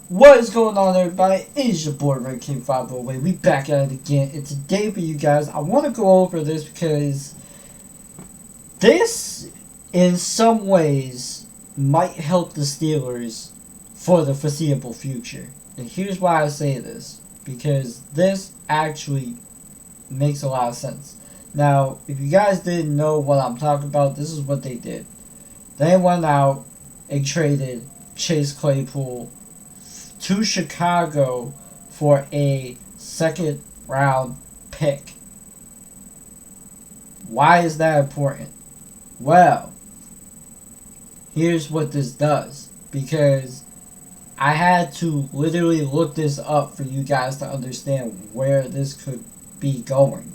What is going on, everybody? It is your boy Red King 508. We back at it again, and today for you guys, I want to go over this because this, in some ways, might help the Steelers for the foreseeable future. And here's why I say this: because this actually makes a lot of sense. Now, if you guys didn't know what I'm talking about, this is what they did. They went out and traded Chase Claypool to Chicago for a second round pick. Why is that important? Well, here's what this does. Because I had to literally look this up for you guys to understand where this could be going.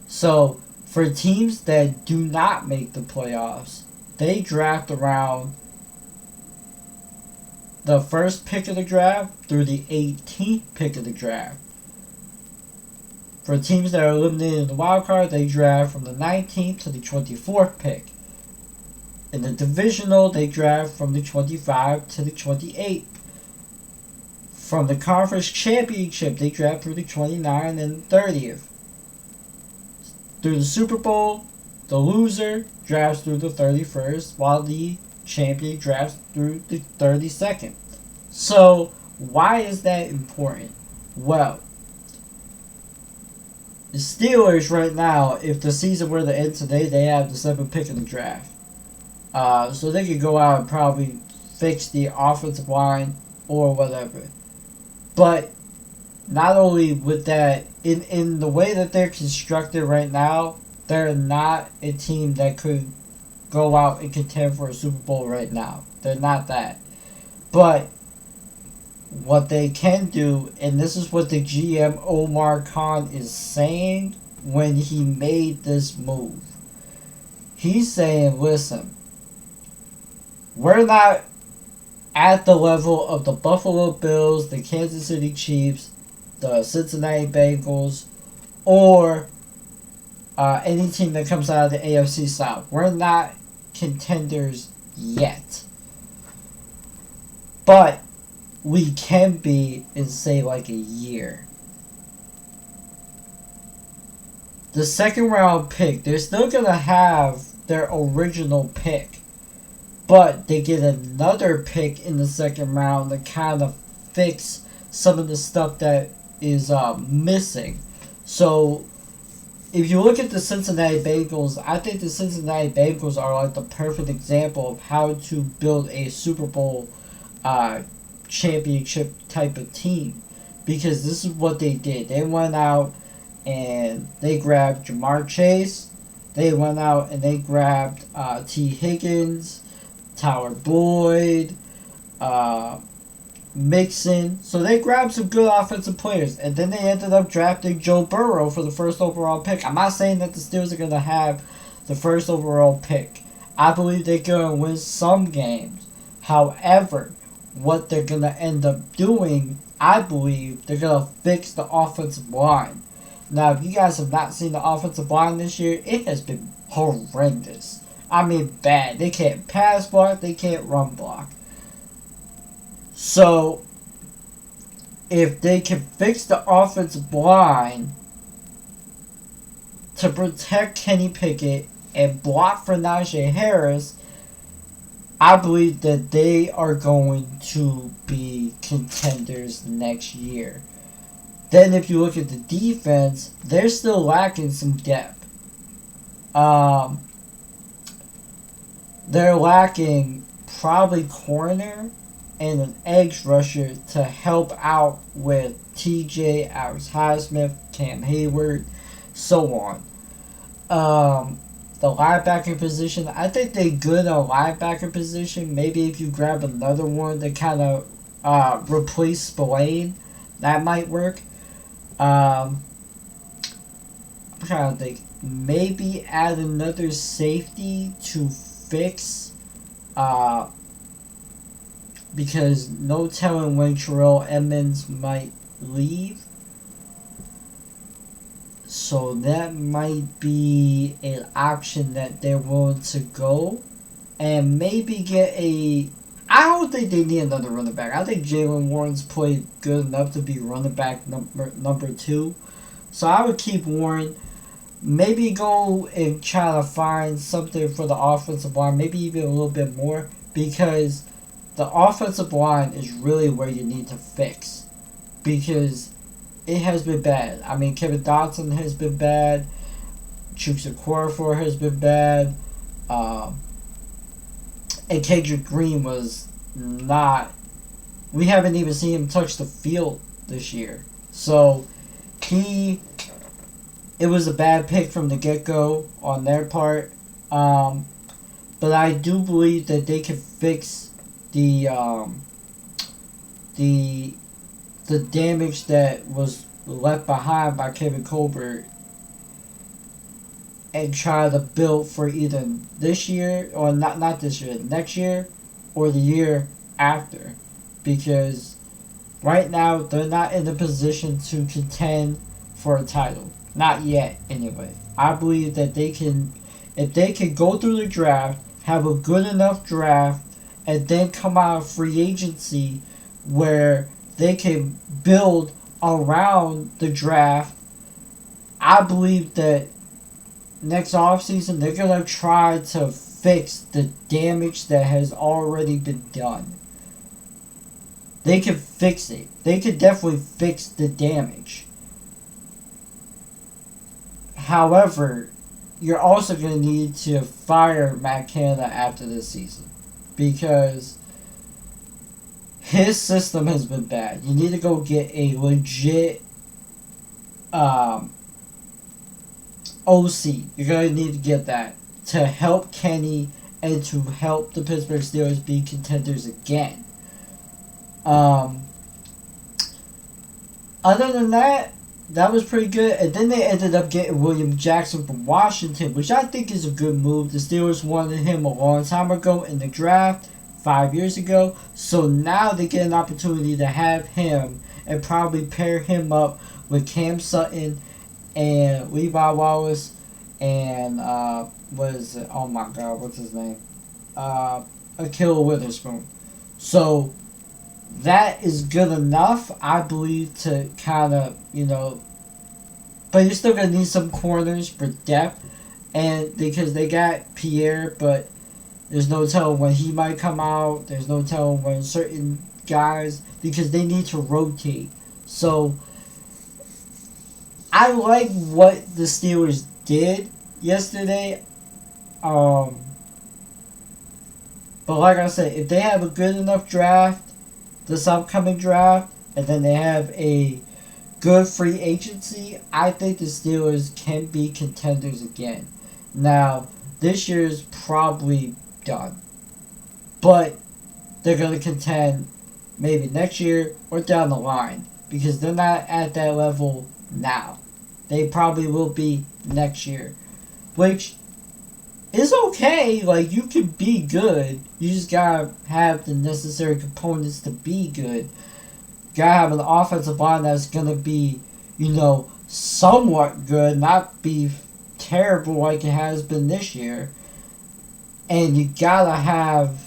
So, for teams that do not make the playoffs, they draft around the first pick of the draft through the 18th pick of the draft. For teams that are eliminated in the wild card, they draft from the 19th to the 24th pick. In the divisional, they draft from the 25th to the 28th. From the conference championship, they draft through the 29th and 30th. Through the Super Bowl, the loser drafts through the 31st, while the champion drafts through the 32nd. So, why is that important? Well, the Steelers right now, if the season were to end today, they have the 7th pick in the draft. So they could go out and probably fix the offensive line or whatever. But not only with that, in the way that they're constructed right now, they're not a team that could go out and contend for a Super Bowl right now. They're not that. But what they can do, and this is what the GM Omar is saying when he made this move. He's saying, listen, we're not at the level of the Buffalo Bills, the Kansas City Chiefs, the Cincinnati Bengals, or any team that comes out of the AFC South. We're not contenders yet. But we can be in, say, like a year. The second round pick, they're still going to have their original pick. But they get another pick in the second round to kind of fix some of the stuff that is missing. So, if you look at the Cincinnati Bengals, I think the Cincinnati Bengals are like the perfect example of how to build a Super Bowl championship type of team. Because this is what they did. They went out and they grabbed Jamar Chase. They went out and they grabbed T. Higgins, Tyler Boyd, Mixon. So they grabbed some good offensive players. And then they ended up drafting Joe Burrow for the first overall pick. I'm not saying that the Steelers are going to have the first overall pick. I believe they're going to win some games. However, what they're going to end up doing, I believe, they're going to fix the offensive line. Now, if you guys have not seen the offensive line this year, it has been horrendous. I mean, bad. They can't pass block. They can't run block. So, if they can fix the offensive line to protect Kenny Pickett and block for Najee Harris, I believe that they are going to be contenders next year. Then if you look at the defense, they're still lacking some depth. They're lacking probably corner and an edge rusher to help out with TJ, Alex Highsmith, Cam Hayward, so on. The linebacker position, I think they're good at linebacker position. Maybe if you grab another one to kind of replace Spillane, that might work. I'm trying to think. Maybe add another safety to fix, because no telling when Terrell Edmonds might leave. So that might be an option that they're willing to go. And maybe get a I don't think they need another running back. I think Jalen Warren's played good enough to be running back number 2. So I would keep Warren. Maybe go and try to find something for the offensive line. Maybe even a little bit more. Because the offensive line is really where you need to fix. Because it has been bad. I mean, Kevin Dotson has been bad. Chuks Okorafor has been bad. And Kendrick Green was not. We haven't even seen him touch the field this year. So, it was a bad pick from the get-go on their part. But I do believe that they can fix the damage that was left behind by Kevin Colbert and try to build for either this year or not this year, next year or the year after. Because right now they're not in a position to contend for a title. Not yet, anyway. I believe that they can, if they can go through the draft, have a good enough draft, and then come out of free agency where they can build around the draft. I believe that next offseason they're going to try to fix the damage that has already been done. They can fix it. They can definitely fix the damage. However, you're also going to need to fire Matt Canada after this season. Because his system has been bad. You need to go get a legit OC. You're going to need to get that to help Kenny and to help the Pittsburgh Steelers be contenders again. Other than that, that was pretty good. And then they ended up getting William Jackson from Washington, which I think is a good move. The Steelers wanted him a long time ago in the draft, 5 years ago. So now they get an opportunity to have him and probably pair him up with Cam Sutton and Levi Wallace and what is it? Oh my God, what's his name? Ahkello Witherspoon. So that is good enough, I believe, to kind of, but you're still going to need some corners for depth, and because they got Pierre, but there's no telling when he might come out, there's no telling when certain guys, because they need to rotate. So I like what the Steelers did yesterday, but like I said, if they have a good enough draft, this upcoming draft, and then they have a good free agency, I think the Steelers can be contenders again. Now, this year's probably done, but they're going to contend maybe next year or down the line, because they're not at that level now. They probably will be next year, which is okay. Like, you can be good. You just gotta have the necessary components to be good. You gotta have an offensive line that's gonna be, somewhat good, not be terrible like it has been this year. And you gotta have,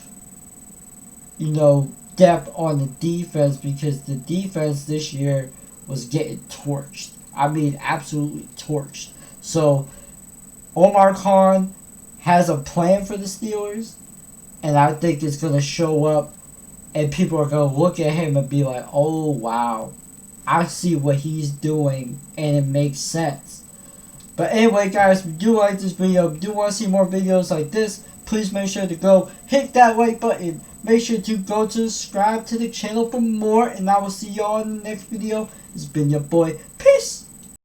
depth on the defense, because the defense this year was getting torched. I mean, absolutely torched. So, Omar Khan has a plan for the Steelers, and I think it's going to show up, and people are going to look at him and be like, oh, wow, I see what he's doing, and it makes sense. But anyway, guys, if you do like this video, if you do want to see more videos like this, please make sure to go hit that like button. Make sure to go to subscribe to the channel for more, and I will see y'all in the next video. It's been your boy,